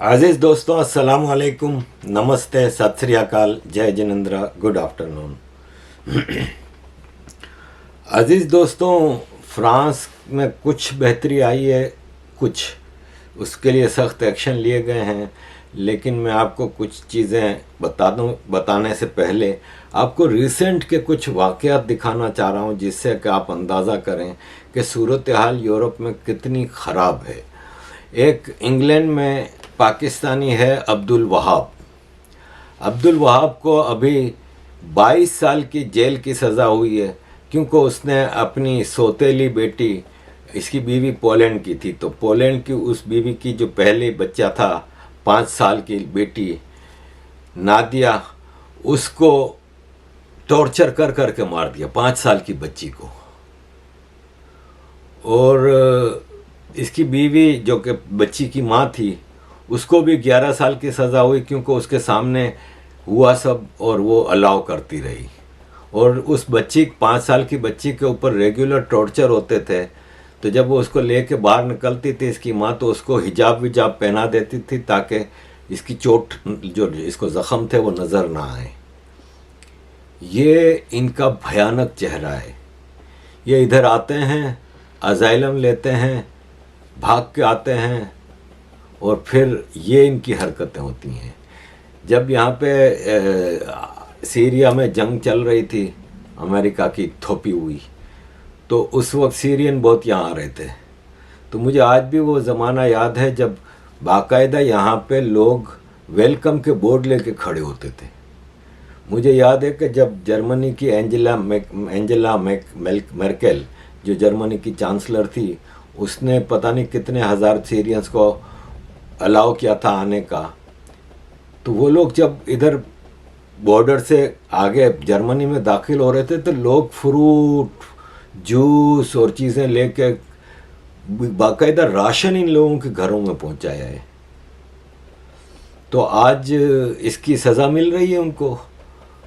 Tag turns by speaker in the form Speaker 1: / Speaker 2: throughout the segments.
Speaker 1: आज़ीज़ दोस्तों, अस्सलाम वालेकुम, नमस्ते, सत श्री अकाल, जय जिनेंद्र, गुड आफ्टरनून। अज़ीज़ दोस्तों, फ्रांस में कुछ बेहतरी आई है, कुछ उसके लिए सख्त एक्शन लिए गए हैं, लेकिन मैं आपको कुछ चीज़ें बता दूं। बताने से पहले आपको रिसेंट के कुछ वाक़यात दिखाना चाह रहा हूं, जिससे कि आप अंदाज़ा करें कि सूरत हाल यूरोप में कितनी ख़राब है। एक इंग्लैंड में पाकिस्तानी है अब्दुल वहाब को अभी 22 साल की जेल की सज़ा हुई है, क्योंकि उसने अपनी सौतेली बेटी, इसकी बीवी पोलैंड की थी, तो पोलैंड की उस बीवी की जो पहले बच्चा था 5 साल की बेटी नादिया, उसको टॉर्चर कर कर के मार दिया, 5 साल की बच्ची को। और इसकी बीवी जो कि बच्ची की माँ थी, उसको भी 11 साल की सज़ा हुई, क्योंकि उसके सामने हुआ सब और वो अलाउ करती रही। और उस बच्ची 5 साल की बच्ची के ऊपर रेगुलर टॉर्चर होते थे, तो जब वो उसको लेके बाहर निकलती थी इसकी माँ, तो उसको हिजाब विजाब पहना देती थी ताकि इसकी चोट, जो इसको ज़ख़म थे, वो नज़र ना आए। ये इनका भयानक चेहरा है। ये इधर आते हैं, अजाइलम लेते हैं, भाग के आते हैं, और फिर ये इनकी हरकतें होती हैं। जब यहाँ पे सीरिया में जंग चल रही थी, अमेरिका की थोपी हुई, तो उस वक्त सीरियन बहुत यहाँ आ रहे थे। तो मुझे आज भी वो ज़माना याद है जब बाकायदा यहाँ पे लोग वेलकम के बोर्ड लेके खड़े होते थे। मुझे याद है कि जब जर्मनी की एंजेला मेर्केल, जो जर्मनी की चांसलर थी, उसने पता नहीं कितने हज़ार सीरियंस को अलाउ किया था आने का, तो वो लोग जब इधर बॉर्डर से आगे जर्मनी में दाखिल हो रहे थे, तो लोग फ्रूट, जूस और चीज़ें लेके बाकायदा राशन इन लोगों के घरों में पहुंचाया है। तो आज इसकी सज़ा मिल रही है उनको,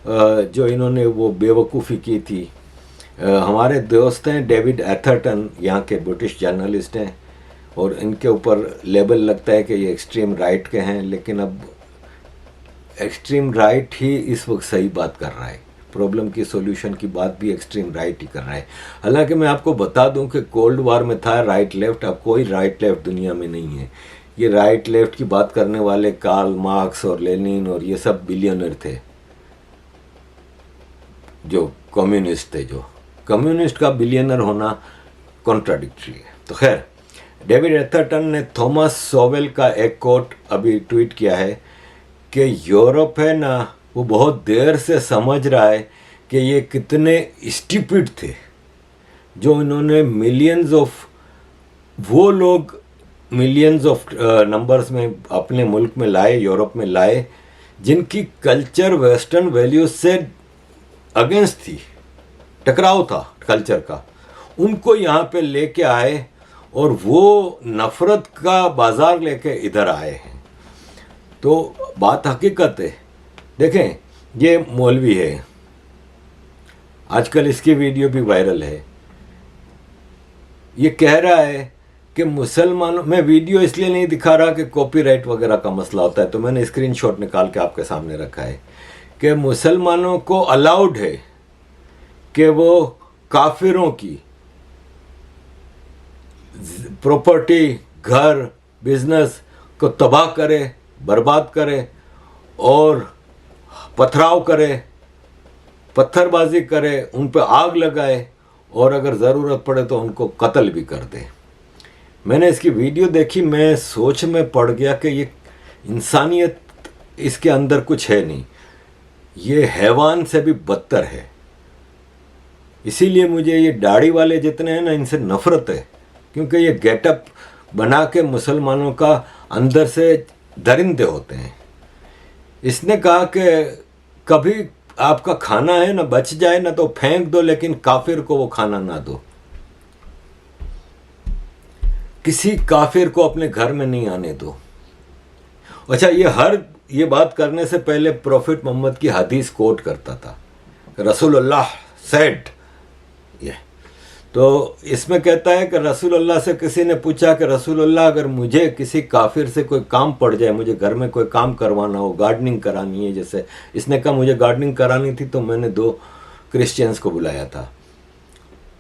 Speaker 1: जो इन्होंने वो बेवकूफ़ी की थी। हमारे दोस्त हैं डेविड एथरटन, यहाँ के ब्रिटिश जर्नलिस्ट हैं, और इनके ऊपर लेबल लगता है कि ये एक्सट्रीम राइट के हैं, लेकिन अब एक्सट्रीम राइट ही इस वक्त सही बात कर रहा है। प्रॉब्लम की सॉल्यूशन की बात भी एक्सट्रीम राइट ही कर रहा है। हालांकि मैं आपको बता दूं कि कोल्ड वार में था राइट लेफ्ट, अब कोई राइट लेफ्ट दुनिया में नहीं है। ये राइट लेफ्ट की बात करने वाले कार्ल मार्क्स और लेनिन और ये सब बिलियनर थे, जो कम्युनिस्ट थे। जो कम्युनिस्ट का बिलियनर होना कॉन्ट्राडिक्टरी है। तो खैर, डेविड एथरटन ने थॉमस सोवेल का एक कोट अभी ट्वीट किया है कि यूरोप है ना, वो बहुत देर से समझ रहा है कि ये कितने स्टूपिड थे, जो इन्होंने मिलियंस ऑफ नंबर्स में अपने मुल्क में लाए, यूरोप में लाए, जिनकी कल्चर वेस्टर्न वैल्यूज से अगेंस्ट थी, टकराव था कल्चर का, उनको यहाँ पे लेके आए और वो नफ़रत का बाज़ार लेके इधर आए हैं। तो बात हकीकत है। देखें, ये मौलवी है, आजकल इसकी वीडियो भी वायरल है। ये कह रहा है कि मुसलमानों, मैं वीडियो इसलिए नहीं दिखा रहा कि कॉपीराइट वगैरह का मसला होता है, तो मैंने स्क्रीनशॉट निकाल के आपके सामने रखा है कि मुसलमानों को अलाउड है कि वो काफिरों की प्रॉपर्टी, घर, बिजनेस को तबाह करे, बर्बाद करे, और पथराव करे, पत्थरबाजी करे, उन पर आग लगाए, और अगर ज़रूरत पड़े तो उनको कत्ल भी कर दे। मैंने इसकी वीडियो देखी, मैं सोच में पड़ गया कि ये इंसानियत इसके अंदर कुछ है नहीं, ये हैवान से भी बदतर है। इसीलिए मुझे ये दाढ़ी वाले जितने हैं ना, इनसे नफ़रत है, क्योंकि ये गेटअप बना के मुसलमानों का अंदर से दरिंदे होते हैं। इसने कहा कि कभी आपका खाना है ना, बच जाए ना तो फेंक दो, लेकिन काफिर को वो खाना ना दो। किसी काफिर को अपने घर में नहीं आने दो। अच्छा, ये बात करने से पहले प्रॉफिट मोहम्मद की हदीस कोट करता था, रसूलुल्लाह सेड। ये तो इसमें कहता है कि रसूल अल्लाह से किसी ने पूछा कि रसूल अल्लाह, अगर मुझे किसी काफिर से कोई काम पड़ जाए, मुझे घर में कोई काम करवाना हो, गार्डनिंग करानी है जैसे, इसने कहा मुझे गार्डनिंग करानी थी, तो मैंने 2 क्रिश्चियंस को बुलाया था,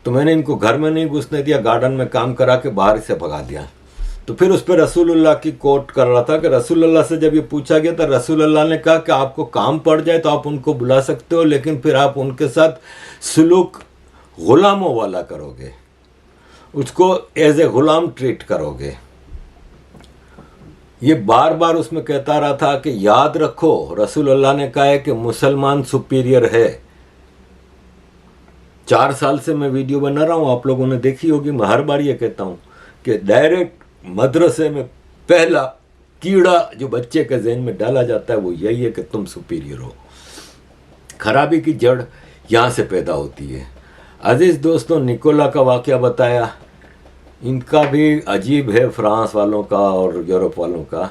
Speaker 1: तो मैंने इनको घर में नहीं घुसने दिया, गार्डन में काम करा के बाहर से भगा दिया। तो फिर उस पर रसूलुल्लाह की कोट कर रहा था कि रसूलुल्लाह से जब ये पूछा गया तो रसूलुल्लाह ने कहा कि आपको काम पड़ जाए तो आप उनको बुला सकते हो, लेकिन फिर आप उनके साथ सुलूक गुलामों वाला करोगे, उसको एज ए गुलाम ट्रीट करोगे। ये बार बार उसमें कहता रहा था कि याद रखो, रसूलुल्लाह ने कहा है कि मुसलमान सुपीरियर है। 4 साल से मैं वीडियो बना रहा हूं, आप लोगों ने देखी होगी। मैं हर बार ये कहता हूं कि डायरेक्ट मदरसे में पहला कीड़ा जो बच्चे के जहन में डाला जाता है वो यही है कि तुम सुपीरियर हो। खराबी की जड़ यहाँ से पैदा होती है। अजीज दोस्तों, निकोला का वाकया बताया, इनका भी अजीब है, फ्रांस वालों का और यूरोप वालों का।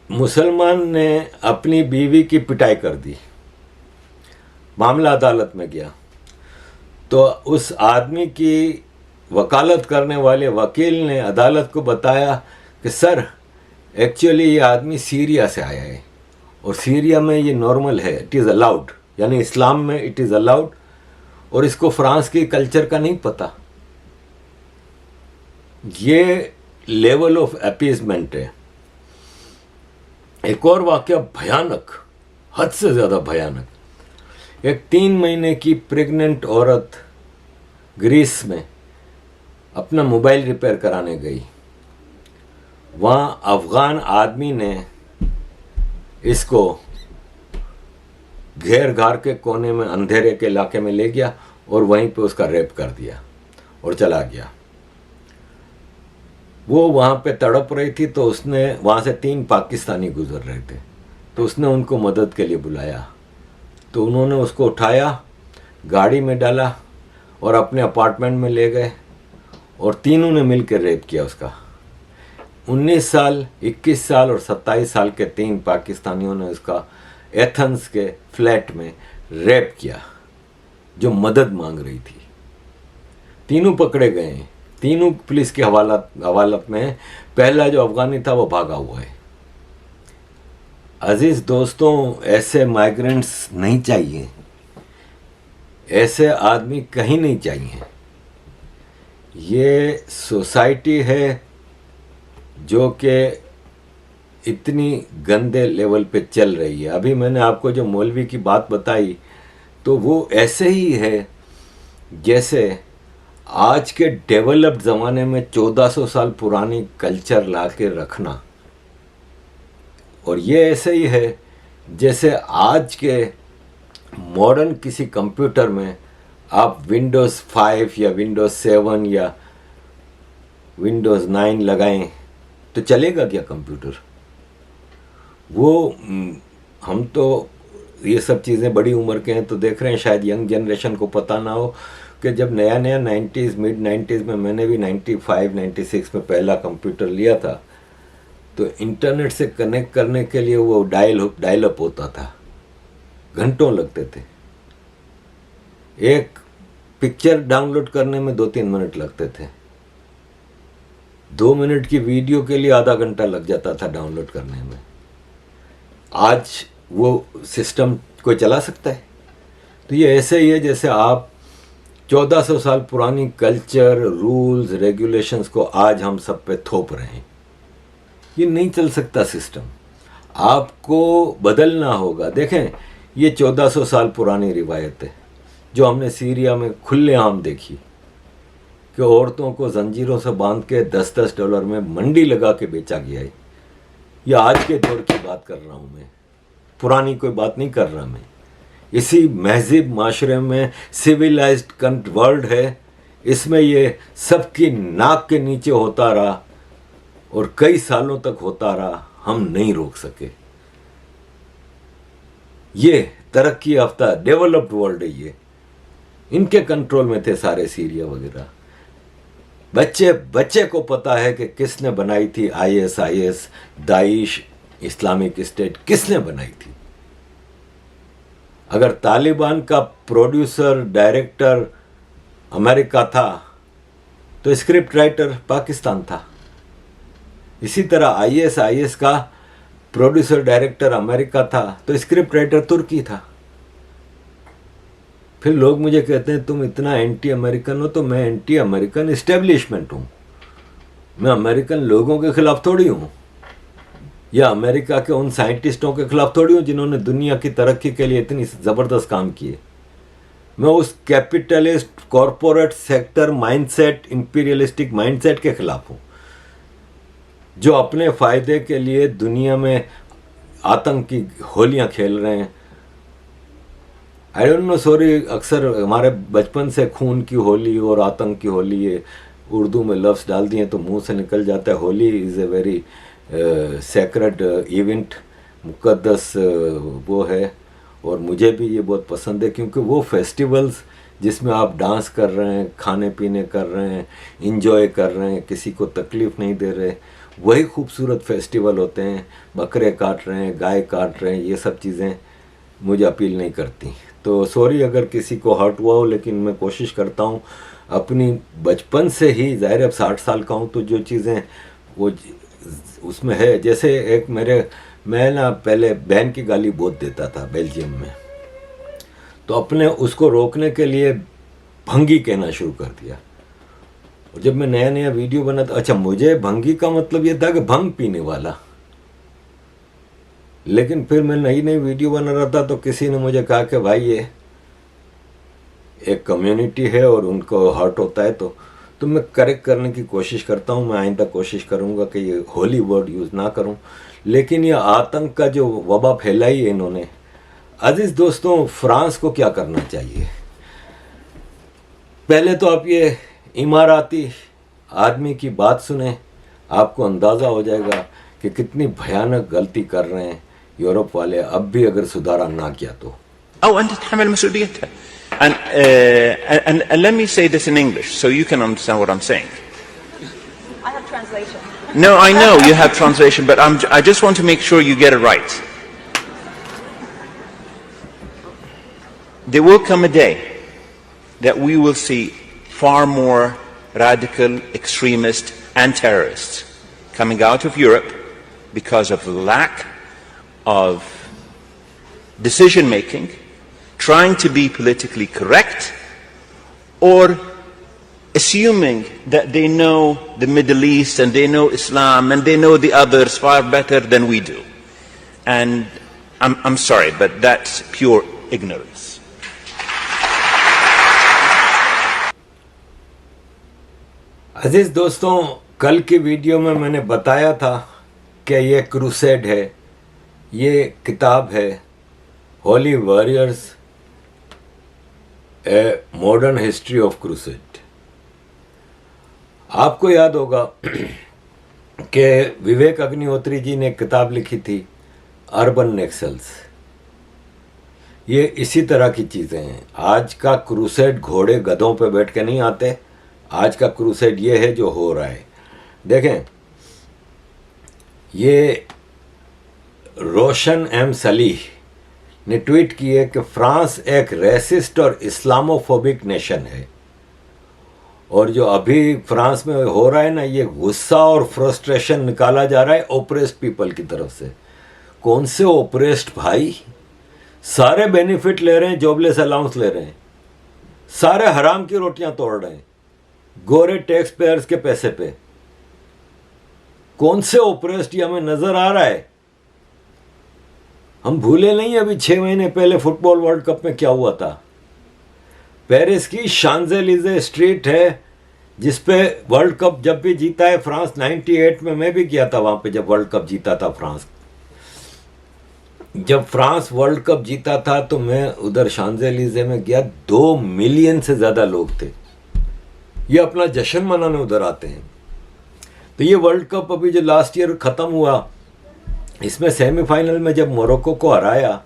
Speaker 1: मुसलमान ने अपनी बीवी की पिटाई कर दी, मामला अदालत में गया, तो उस आदमी की वकालत करने वाले वकील ने अदालत को बताया कि सर एक्चुअली ये आदमी सीरिया से आया है और सीरिया में ये नॉर्मल है, इट इज़ अलाउड, यानी इस्लाम में इट इज़ अलाउड, और इसको फ्रांस की कल्चर का नहीं पता। ये लेवल ऑफ अपीजमेंट है। एक और वाकया भयानक, हद से ज़्यादा भयानक। एक 3 महीने की प्रेग्नेंट औरत ग्रीस में अपना मोबाइल रिपेयर कराने गई। वहाँ अफगान आदमी ने इसको घेर घार के कोने में अंधेरे के इलाके में ले गया और वहीं पे उसका रेप कर दिया और चला गया। वो वहाँ पे तड़प रही थी, तो उसने वहाँ से 3 पाकिस्तानी गुजर रहे थे, तो उसने उनको मदद के लिए बुलाया। तो उन्होंने उसको उठाया, गाड़ी में डाला और अपने अपार्टमेंट में ले गए और तीनों ने मिलकर रेप किया उसका। 19 साल, 21 साल और 27 साल के 3 पाकिस्तानियों ने उसका एथेंस के फ्लैट में रेप किया, जो मदद मांग रही थी। तीनों पकड़े गए हैं, तीनों पुलिस की हवालत में। पहला जो अफगानी था वो भागा हुआ है। अजीज दोस्तों, ऐसे माइग्रेंट्स नहीं चाहिए, ऐसे आदमी कहीं नहीं चाहिए। ये सोसाइटी है जो कि इतनी गंदे लेवल पे चल रही है। अभी मैंने आपको जो मौलवी की बात बताई, तो वो ऐसे ही है जैसे आज के डेवलप्ड ज़माने में 1400 साल पुरानी कल्चर ला के रखना, और ये ऐसे ही है जैसे आज के मॉडर्न किसी कंप्यूटर में आप विंडोज़ 5 या विंडोज़ 7 या विंडोज़ 9 लगाएं तो चलेगा क्या कंप्यूटर? वो हम तो ये सब चीज़ें बड़ी उम्र के हैं तो देख रहे हैं, शायद यंग जनरेशन को पता ना हो कि जब नया 90s मिड 90s में, मैंने भी 95 96 में पहला कंप्यूटर लिया था, तो इंटरनेट से कनेक्ट करने के लिए वो डायल अप होता था, घंटों लगते थे। एक पिक्चर डाउनलोड करने में 2-3 मिनट लगते थे। 2 मिनट की वीडियो के लिए आधा घंटा लग जाता था डाउनलोड करने में। आज वो सिस्टम कोई चला सकता है? तो ये ऐसे ही है जैसे आप 1400 साल पुरानी कल्चर, रूल्स, रेगुलेशंस को आज हम सब पे थोप रहे हैं। ये नहीं चल सकता सिस्टम, आपको बदलना होगा। देखें, ये 1400 साल पुरानी रिवायत है जो हमने सीरिया में खुलेआम देखी कि औरतों को जंजीरों से बांध के $10-10 में मंडी लगा के बेचा गया है। ये आज के दौर की बात कर रहा हूँ मैं, पुरानी कोई बात नहीं कर रहा मैं। इसी महजिब माशरे में सिविलाइज्ड वर्ल्ड है, इसमें ये सबकी नाक के नीचे होता रहा और कई सालों तक होता रहा, हम नहीं रोक सके। ये तरक्की याफ्ता डेवलप्ड वर्ल्ड है, ये इनके कंट्रोल में थे सारे सीरिया वगैरह। बच्चे को पता है कि किसने बनाई थी ISIS, दाइश, इस्लामिक स्टेट किसने बनाई थी। अगर तालिबान का प्रोड्यूसर, डायरेक्टर अमेरिका था तो स्क्रिप्ट राइटर पाकिस्तान था। इसी तरह आईएस का प्रोड्यूसर डायरेक्टर अमेरिका था तो स्क्रिप्ट राइटर तुर्की था। फिर लोग मुझे कहते हैं तुम इतना एंटी अमेरिकन हो, तो मैं एंटी अमेरिकन इस्टेब्लिशमेंट हूँ। मैं अमेरिकन लोगों के खिलाफ थोड़ी हूँ, या अमेरिका के उन साइंटिस्टों के खिलाफ थोड़ी हूँ जिन्होंने दुनिया की तरक्की के लिए इतनी ज़बरदस्त काम किए। मैं उस capitalist corporate sector mindset, imperialistic mindset के खिलाफ हूँ जो अपने फ़ायदे के लिए दुनिया में आतंक की होलियाँ खेल रहे हैं। आई डोंट नो, सॉरी, अक्सर हमारे बचपन से खून की होली और आतंक की होली, ये उर्दू में लफ्ज़ डाल दिए तो मुंह से निकल जाता है। Holi is a very sacred event, मुक़द्दस वो है, और मुझे भी ये बहुत पसंद है क्योंकि वो फेस्टिवल्स जिसमें आप डांस कर रहे हैं, खाने पीने कर रहे हैं, इंजॉय कर रहे हैं, किसी को तकलीफ़ नहीं दे रहे, वही खूबसूरत फेस्टिवल होते हैं। बकरे काट रहे हैं, गाय काट रहे हैं, ये सब चीज़ें मुझे अपील नहीं करती। तो सॉरी अगर किसी को हर्ट हुआ हो, लेकिन मैं कोशिश करता हूँ अपनी बचपन से ही, ज़ाहिर अब 60 साल का हूँ तो जो चीज़ें वो उसमें है। जैसे एक मैं ना पहले बहन की गाली बहुत देता था बेल्जियम में, तो अपने उसको रोकने के लिए भंगी कहना शुरू कर दिया। और जब मैं नया नया वीडियो बनाता, अच्छा मुझे भंगी का मतलब ये था कि भंग पीने वाला, लेकिन फिर मैं नई नई वीडियो बना रहा था तो किसी ने मुझे कहा कि भाई ये एक कम्युनिटी है और उनको हर्ट होता है, तो मैं करेक्ट करने की कोशिश करता हूँ। मैं आइंदा कोशिश करूँगा कि ये होली वर्ड यूज़ ना करूँ। लेकिन ये आतंक का जो वबा फैलाई है इन्होंने, अजीज़ दोस्तों, फ्रांस को क्या करना चाहिए? पहले तो आप ये इमाराती आदमी की बात सुने, आपको अंदाज़ा हो जाएगा कि कितनी भयानक गलती कर रहे हैं यूरोप वाले, अब भी अगर सुधारा ना किया तो।
Speaker 2: And let me say this in English so you can understand what I'm saying.
Speaker 3: I have translation.
Speaker 2: No, I know you have translation, but I just want to make sure you get it right. There will come a day that we will see far more radical extremists and terrorists coming out of Europe because of the lack of decision making, trying to be politically correct, or assuming that they know the Middle East and they know Islam and they know the others far better than we do. And I'm sorry, but that's pure ignorance.
Speaker 1: अजीज दोस्तों, कल की video में मैंने बताया था कि ये crusade है, ये किताब है Holi warriors, a modern history of crusade. आपको याद होगा कि विवेक अग्निहोत्री जी ने किताब लिखी थी अर्बन नेक्सल्स। ये इसी तरह की चीज़ें हैं। आज का क्रूसेड घोड़े गधों पे बैठ के नहीं आते, आज का क्रूसेड ये है जो हो रहा है। देखें, ये रोशन एम सलीह ने ट्वीट किए कि फ्रांस एक रेसिस्ट और इस्लामोफोबिक नेशन है, और जो अभी फ्रांस में हो रहा है ना, ये गुस्सा और फ्रस्ट्रेशन निकाला जा रहा है ओप्रेस्ड पीपल की तरफ से। कौन से ओप्रेस्ड भाई? सारे बेनिफिट ले रहे हैं, जॉबलेस अलाउंस ले रहे हैं, सारे हराम की रोटियां तोड़ रहे हैं गोरे टैक्स पेयर्स के पैसे पे। कौन से ओप्रेस्ड ये हमें नजर आ रहा है? हम भूले नहीं अभी 6 महीने पहले फुटबॉल वर्ल्ड कप में क्या हुआ था। पेरिस की शांजेलिजे स्ट्रीट है जिसपे वर्ल्ड कप जब भी जीता है फ्रांस, 98 में मैं भी गया था वहां पे जब वर्ल्ड कप जीता था फ्रांस। जब फ्रांस वर्ल्ड कप जीता था तो मैं उधर शांजेलिजे में गया, 2 मिलियन से ज्यादा लोग थे। ये अपना जश्न मनाने उधर आते हैं। तो ये वर्ल्ड कप अभी जो लास्ट ईयर खत्म हुआ, इसमें सेमीफाइनल में जब मोरक्को को हराया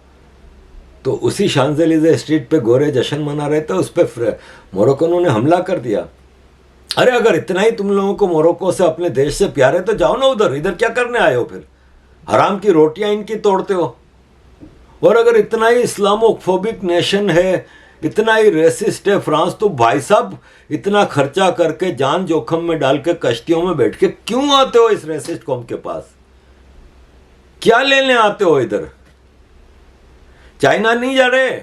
Speaker 1: तो उसी शांजेलिजे स्ट्रीट पे गोरे जश्न मना रहे थे, उस पर मोरक्को ने हमला कर दिया। अरे अगर इतना ही तुम लोगों को मोरक्को से, अपने देश से प्यार है तो जाओ ना उधर, इधर क्या करने आए हो? फिर हराम की रोटियां इनकी तोड़ते हो। और अगर इतना ही इस्लामोफोबिक नेशन है, इतना ही रेसिस्ट है फ्रांस, तो भाई साहब इतना खर्चा करके जान जोखम में डाल के कश्तियों में बैठ के क्यों आते हो इस रेसिस्ट कौम के पास? क्या लेने आते हो इधर? चाइना नहीं जा रहे?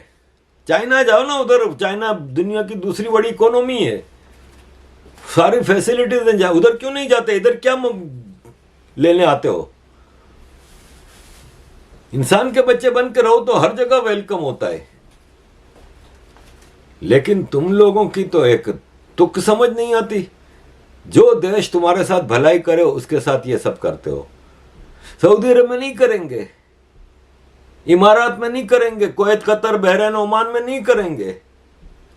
Speaker 1: चाइना जाओ ना उधर, चाइना दुनिया की दूसरी बड़ी इकोनॉमी है, सारी फैसिलिटीज हैं, उधर क्यों नहीं जाते? इधर क्या लेने आते हो? इंसान के बच्चे बन के रहो तो हर जगह वेलकम होता है, लेकिन तुम लोगों की तो एक तुक समझ नहीं आती। जो देश तुम्हारे साथ भलाई करे उसके साथ ये सब करते हो। सऊदी अरब में नहीं करेंगे, इमारात में नहीं करेंगे, कुवैत, कतर, बहरीन, ओमान में नहीं करेंगे,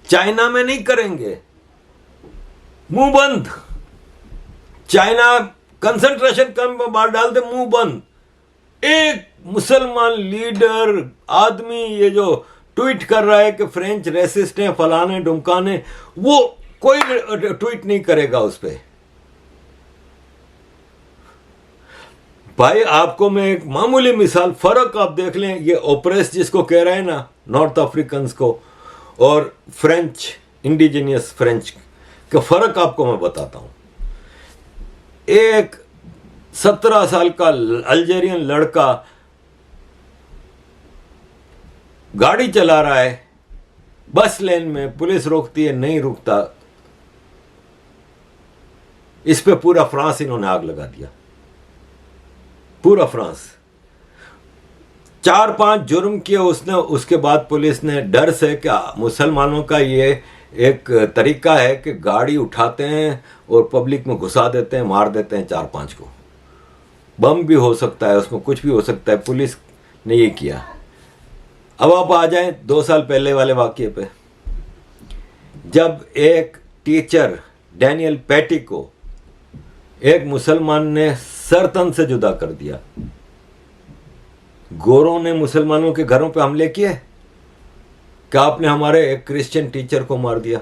Speaker 1: चाइना में नहीं करेंगे, मुंह बंद। चाइना कंसंट्रेशन कैंप में बाहर डाल दे, मुंह बंद। एक मुसलमान लीडर आदमी ये जो ट्वीट कर रहा है कि फ्रेंच रेसिस्ट हैं, फलाने ढुमकाने, वो कोई ट्वीट नहीं करेगा उस पर। भाई आपको मैं एक मामूली मिसाल, फर्क आप देख लें, ये ओप्रेस जिसको कह रहे हैं ना नॉर्थ अफ्रीकन को, और फ्रेंच, इंडिजिनियस फ्रेंच का फर्क आपको मैं बताता हूं। एक 17 साल का अल्जेरियन लड़का गाड़ी चला रहा है, बस लेन में पुलिस रोकती है, नहीं रुकता, इस पे पूरा फ्रांस इन्होंने आग लगा दिया, पूरा फ्रांस। 4-5 जुर्म किए उसने, उसके बाद पुलिस ने डर से, क्या मुसलमानों का ये एक तरीका है कि गाड़ी उठाते हैं और पब्लिक में घुसा देते हैं, मार देते हैं 4-5 को, बम भी हो सकता है उसमें, कुछ भी हो सकता है, पुलिस ने ये किया। अब आप आ जाएं 2 साल पहले वाले वाकये पे, जब एक टीचर डैनियल पैटी को एक मुसलमान ने सरतन से जुदा कर दिया। गोरों ने मुसलमानों के घरों पे हमले किए, क्या आपने हमारे एक क्रिश्चियन टीचर को मार दिया?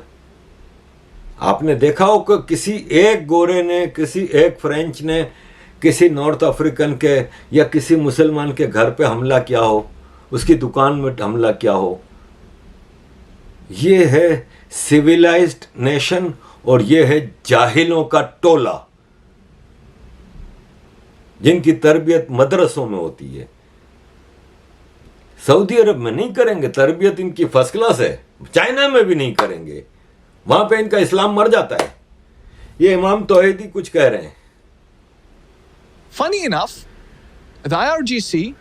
Speaker 1: आपने देखा हो कि किसी एक गोरे ने, किसी एक फ्रेंच ने, किसी नॉर्थ अफ्रीकन के या किसी मुसलमान के घर पे हमला किया हो, उसकी दुकान में हमला किया हो? ये है सिविलाइज्ड नेशन और ये है जाहिलों का टोला, जिनकी तरबियत मदरसों में होती है। सऊदी अरब में नहीं करेंगे, तरबियत इनकी फर्स्ट क्लास है। चाइना में भी नहीं करेंगे, वहां पे इनका इस्लाम मर जाता है। ये इमाम तौहीदी कुछ कह रहे हैं।
Speaker 4: Funny enough, the IRGC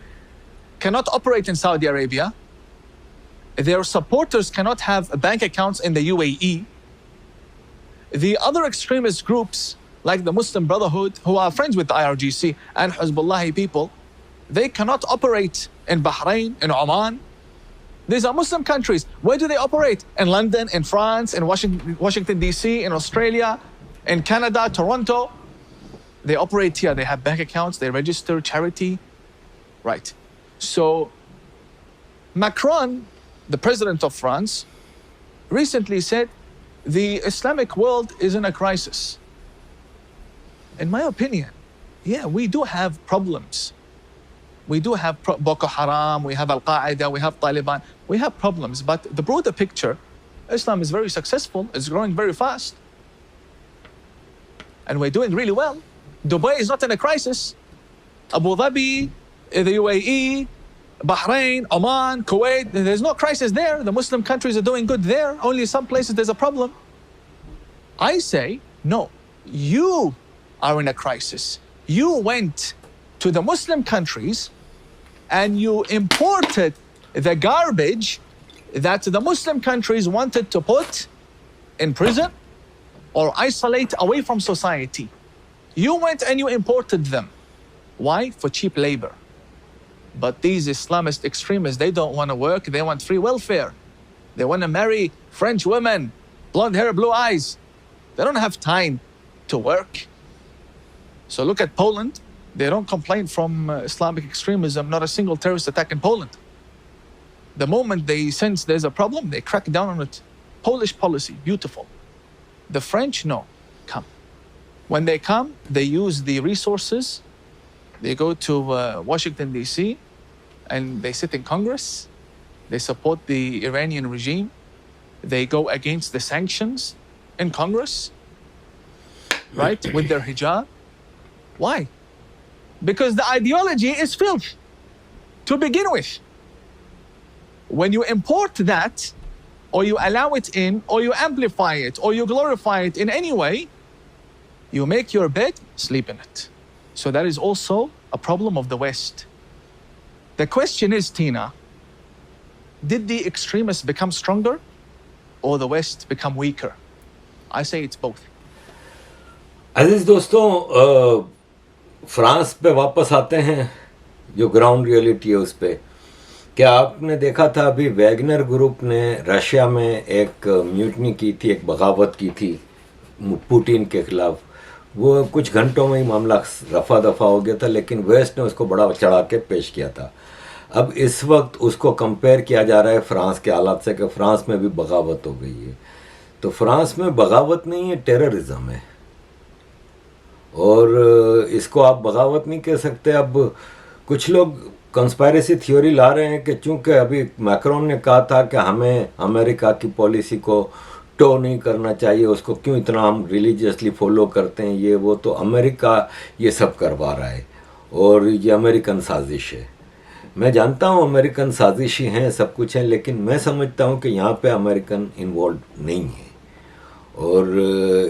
Speaker 4: cannot operate in Saudi Arabia. Their supporters cannot have bank accounts in the UAE. The other extremist groups, like the Muslim Brotherhood, who are friends with the IRGC and Hezbollah people, they cannot operate in Bahrain, in Oman. These are Muslim countries. Where do they operate? In London, in France, in Washington DC, in Australia, in Canada, Toronto. They operate here. They have bank accounts. They register charity. Right. So Macron, the president of France, recently said the Islamic world is in a crisis. In my opinion, yeah, we do have problems. We do have Boko Haram, we have Al-Qaeda, we have Taliban. We have problems, but the broader picture, Islam is very successful. It's growing very fast. And we're doing really well. Dubai is not in a crisis. Abu Dhabi, the UAE, Bahrain, Oman, Kuwait, there's no crisis there. The Muslim countries are doing good there. Only some places there's a problem. I say, no, you are in a crisis. You went to the Muslim countries and you imported the garbage that the Muslim countries wanted to put in prison or isolate away from society. You went and you imported them. Why? For cheap labor. But these Islamist extremists, they don't want to work. They want free welfare. They want to marry French women, blonde hair, blue eyes. They don't have time to work. So look at Poland. They don't complain from Islamic extremism, not a single terrorist attack in Poland. The moment they sense there's a problem, they crack down on it. Polish policy, beautiful. The French, no, come. When they come, they use the resources. They go to Washington, D.C., and they sit in Congress. They support the Iranian regime. they go against the sanctions in Congress, right, with their hijab. Why? Because the ideology is filth to begin with. When you import that, or you allow it in, or you amplify it, or you glorify it in any way, you make your bed, sleep in it. So that is also a problem of the West. The question is, Tina, did the extremists become stronger or the West become weaker? I say it's both.
Speaker 1: अजीज दोस्तों, France पे वापस आते हैं, जो ground reality है उस पे। क्या आपने देखा था अभी वैगनर ग्रुप ने रशिया में एक म्यूटनी की थी, एक बगावत की थी पुतिन के खिलाफ। वो कुछ घंटों में ही मामला रफा दफा हो गया था, लेकिन वेस्ट ने उसको बड़ा चढ़ा के पेश किया था। अब इस वक्त उसको कंपेयर किया जा रहा है फ्रांस के हालात से कि फ्रांस में भी बगावत हो गई है। तो फ्रांस में बगावत नहीं है, टेररिज्म है, और इसको आप बगावत नहीं कह सकते। अब कुछ लोग कंस्पायरेसी थ्योरी ला रहे हैं कि चूंकि अभी मैक्रोन ने कहा था कि हमें अमेरिका की पॉलिसी को टो नहीं करना चाहिए, उसको क्यों इतना हम रिलीजियसली फॉलो करते हैं, ये वो, तो अमेरिका ये सब करवा रहा है और ये अमेरिकन साजिश है। मैं जानता हूँ अमेरिकन साजिशी हैं, सब कुछ है, लेकिन मैं समझता हूँ कि यहाँ पे अमेरिकन इन्वॉल्व नहीं है और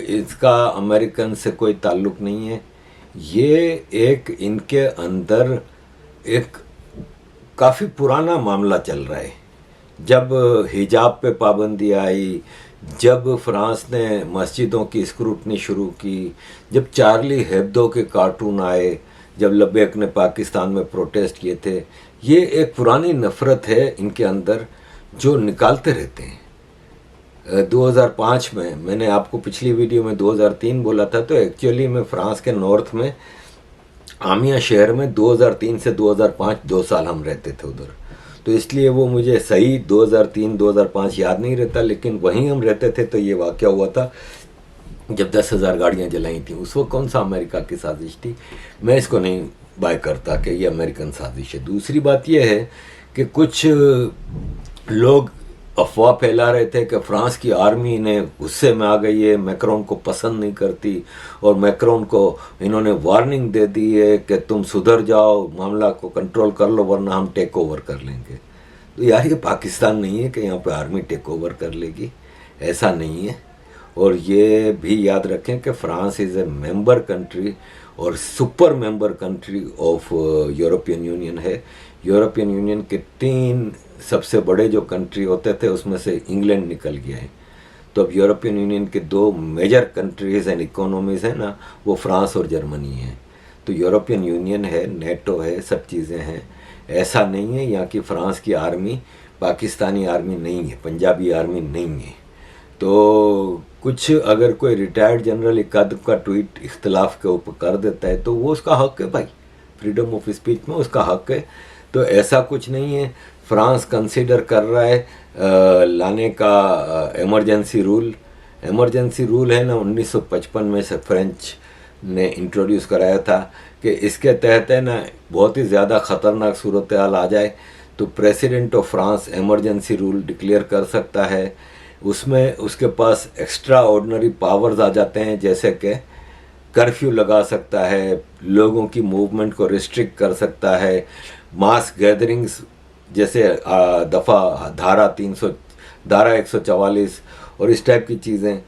Speaker 1: इसका अमेरिकन से कोई ताल्लुक़ नहीं है। ये एक इनके अंदर एक काफ़ी पुराना मामला चल रहा है। जब हिजाब पे पाबंदी आई, जब फ्रांस ने मस्जिदों की स्क्रूटनी शुरू की, जब चार्ली हेब्दो के कार्टून आए, जब लबैक ने पाकिस्तान में प्रोटेस्ट किए थे, ये एक पुरानी नफ़रत है इनके अंदर जो निकालते रहते हैं। 2005 में मैंने आपको पिछली वीडियो में 2003 बोला था, तो एक्चुअली में फ्रांस के नॉर्थ में आमिया शहर में 2003 से 2005 2 साल हम रहते थे उधर, तो इसलिए वो मुझे सही 2003-2005 याद नहीं रहता, लेकिन वहीं हम रहते थे। तो ये वाक़या हुआ था जब 10,000 गाड़ियाँ जलाई थी। उस वक्त कौन सा अमेरिका की साजिश थी? मैं इसको नहीं बाय करता कि ये अमेरिकन साजिश है। दूसरी बात ये है कि कुछ लोग अफवाह फैला रहे थे कि फ्रांस की आर्मी ने गुस्से में आ गई है, मैक्रोन को पसंद नहीं करती, और मैक्रोन को इन्होंने वार्निंग दे दी है कि तुम सुधर जाओ, मामला को कंट्रोल कर लो वरना हम टेक ओवर कर लेंगे। तो यार ये पाकिस्तान नहीं है कि यहाँ पे आर्मी टेक ओवर कर लेगी, ऐसा नहीं है। और ये भी याद रखें कि France is a member country और super member country of European Union है। यूरोपियन यूनियन के 3 सबसे बड़े जो कंट्री होते थे उसमें से इंग्लैंड निकल गया है। तो अब यूरोपियन यूनियन के 2 मेजर कंट्रीज़ एंड इकोनॉमीज़ हैं ना, वो फ्रांस और जर्मनी हैं। तो यूरोपियन यूनियन है, नेटो है, सब चीज़ें हैं। ऐसा नहीं है यहाँ की फ्रांस की आर्मी पाकिस्तानी आर्मी नहीं है, पंजाबी आर्मी नहीं है। तो कुछ अगर कोई रिटायर्ड जनरल इक्का का ट्वीट इख्तलाफ के ऊपर कर देता है तो वो उसका हक है भाई, फ्रीडम ऑफ स्पीच में उसका हक है। तो ऐसा कुछ नहीं है। फ्रांस कंसीडर कर रहा है लाने का इमरजेंसी रूल है ना, 1955 में से फ्रेंच ने इंट्रोड्यूस कराया था कि इसके तहत है ना बहुत ही ज़्यादा ख़तरनाक सूरत हाल आ जाए तो president of France emergency rule declare कर सकता है। उसमें उसके पास एक्स्ट्रा ऑर्डिनरी पावर्स आ जाते हैं, जैसे कि कर्फ्यू लगा सकता है, लोगों की मूवमेंट को रिस्ट्रिक्ट कर सकता है, मास गैदरिंग्स जैसे धारा 144 और इस टाइप की चीज़ें,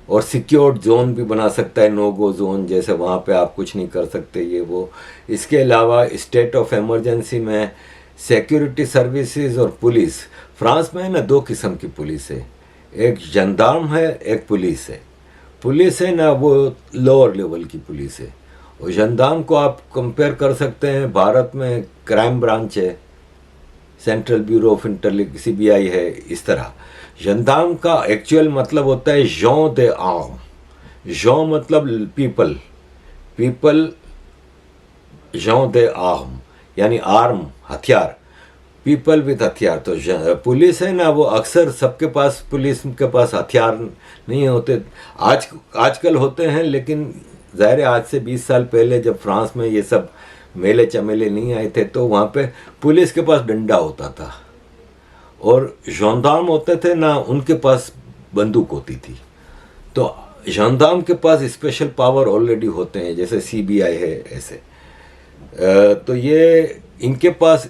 Speaker 1: और सिक्योर्ड जोन भी बना सकता है, नो गो जोन, जैसे वहाँ पे आप कुछ नहीं कर सकते ये वो। इसके अलावा स्टेट ऑफ इमरजेंसी में सिक्योरिटी सर्विसेज और पुलिस, फ्रांस में है ना 2 किस्म की पुलिस है, एक जनदार्म है, एक पुलिस है। पुलिस है ना वो लोअर लेवल की पुलिस है, और जनदार्म को आप कंपेयर कर सकते हैं, भारत में क्राइम ब्रांच है, central bureau of intelligence CBI है। इस तरह जनदार्म का एक्चुअल मतलब होता है जॉन दे आर्म। जॉन मतलब पीपल, जॉन दे आर्म यानी आर्म हथियार, पीपल विद हथियार। तो पुलिस है ना वो अक्सर सबके पास, पुलिस के पास हथियार नहीं होते, आजकल होते हैं, लेकिन ज़ाहिर है आज से 20 साल पहले जब फ्रांस में ये सब मेले चमेले नहीं आए थे तो वहाँ पे पुलिस के पास डंडा होता था, और जॉन्दार्म होते थे ना, उनके पास बंदूक होती थी। तो जॉन्दार्म के पास स्पेशल पावर ऑलरेडी होते हैं, जैसे सीबीआई है ऐसे। तो ये इनके पास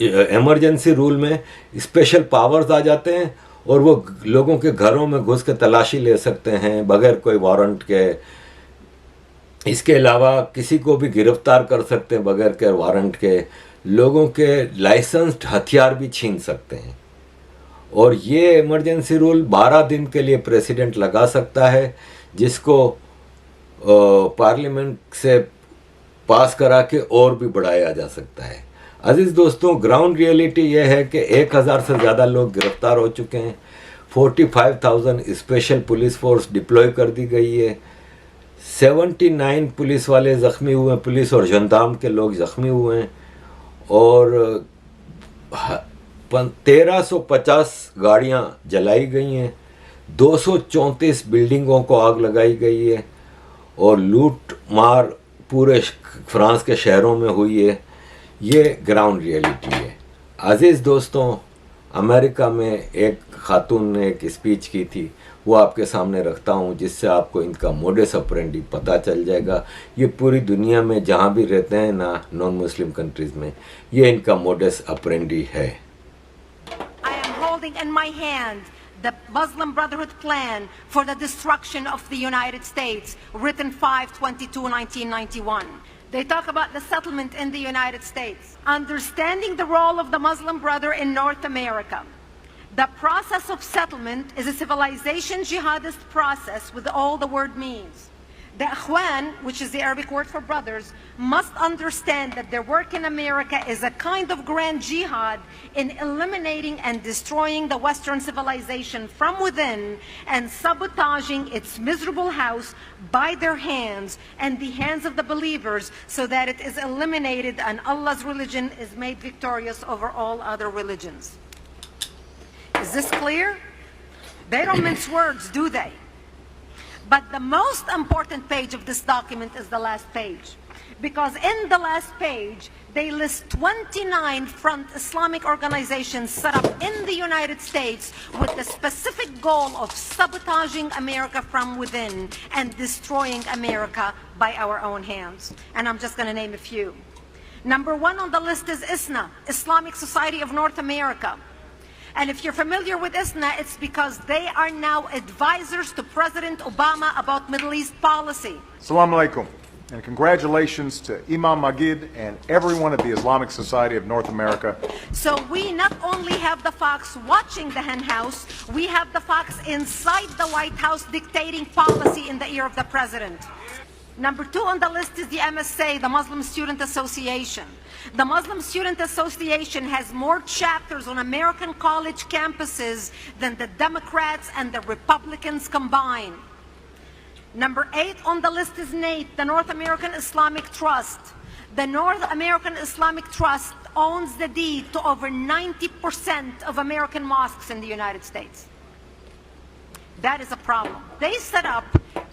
Speaker 1: इमरजेंसी रूल में स्पेशल पावर्स आ जाते हैं और वो लोगों के घरों में घुस के तलाशी ले सकते हैं बगैर कोई वारंट के। इसके अलावा किसी को भी गिरफ्तार कर सकते हैं बगैर के वारंट के। लोगों के लाइसेंस्ड हथियार भी छीन सकते हैं। और ये इमरजेंसी रूल 12 दिन के लिए प्रेसिडेंट लगा सकता है, जिसको पार्लियामेंट से पास करा के और भी बढ़ाया जा सकता है। अजीज दोस्तों, ग्राउंड रियलिटी ये है कि 1000 से ज़्यादा लोग गिरफ्तार हो चुके हैं। 45,000 स्पेशल पुलिस फोर्स डिप्लॉय कर दी गई है। 79 पुलिस वाले ज़ख्मी हुए हैं, पुलिस और जनदाम के लोग ज़ख्मी हुए हैं। और 1350 गाड़ियां जलाई गई हैं, 234 बिल्डिंगों को आग लगाई गई है और लूट मार पूरे फ्रांस के शहरों में हुई है। ये ग्राउंड रियलिटी है। अजीज़ दोस्तों, अमेरिका में एक खातून ने एक स्पीच की थी, वो आपके सामने रखता हूँ, जिससे आपको इनका मोडस ऑपरेंडी पता चल जाएगा। ये पूरी दुनिया में जहाँ भी रहते हैं ना, नॉन मुस्लिम कंट्रीज़ में, ये इनका मोडस ऑपरेंडी है।
Speaker 3: I am holding in my hand the Muslim Brotherhood plan for the destruction of the United States, written 5/22/1991. They talk about the settlement in the United States. Understanding the role of the Muslim Brother in North America. The process of settlement is a civilization jihadist process with all the word means. The Ikhwan, which is the Arabic word for brothers, must understand that their work in America is a kind of grand jihad in eliminating and destroying the Western civilization from within and sabotaging its miserable house by their hands and the hands of the believers, so that it is eliminated and Allah's religion is made victorious over all other religions. Is this clear? They don't mince words, do they? But the most important page of this document is the last page. Because in the last page, they list 29 front Islamic organizations set up in the United States with the specific goal of sabotaging America from within and destroying America by our own hands. And I'm just going to name a few. Number 1 on the list is ISNA, Islamic Society of North America. And if you're familiar with ISNA, it's because they are now advisors to President Obama about Middle East policy.
Speaker 5: Assalamu alaikum, and congratulations to Imam Magid and everyone at the Islamic Society of North America.
Speaker 3: So we not only have the fox watching the hen house, we have the fox inside the White House dictating policy in the ear of the president. Number 2 on the list is the MSA, the Muslim Student Association. The Muslim Student Association has more chapters on American college campuses than the Democrats and the Republicans combined. Number 8 on the list is NATE, the North American Islamic Trust. The North American Islamic Trust owns the deed to over 90% of American mosques in the United States. That is a problem. They set up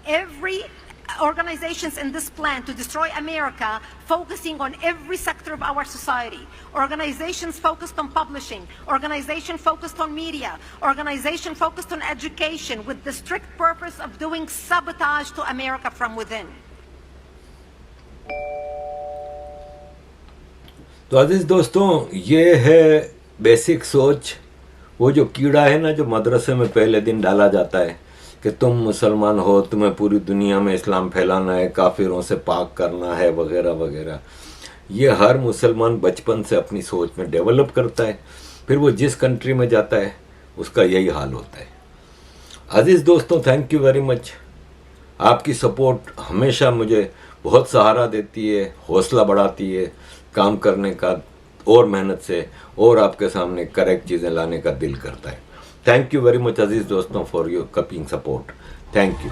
Speaker 3: every organizations in this plan to destroy America, focusing on every sector of our society. Organizations focused on publishing, organization focused on media, organization focused on education, with the strict purpose of doing sabotage to America from within.
Speaker 1: तो अजीज दोस्तों, ये है basic सोच। वो जो कीड़ा है ना, जो मदरसे में पहले दिन डाला जाता है कि तुम मुसलमान हो, तुम्हें पूरी दुनिया में इस्लाम फैलाना है, काफिरों से पाक करना है, वगैरह वगैरह, ये हर मुसलमान बचपन से अपनी सोच में डेवलप करता है। फिर वो जिस कंट्री में जाता है उसका यही हाल होता है। अजीज़ दोस्तों, थैंक यू वेरी मच। आपकी सपोर्ट हमेशा मुझे बहुत सहारा देती है, हौसला बढ़ाती है काम करने का, और मेहनत से और आपके सामने करेक्ट चीज़ें लाने का दिल करता है। Thank you very much, Aziz Doston, for your keeping support. Thank you.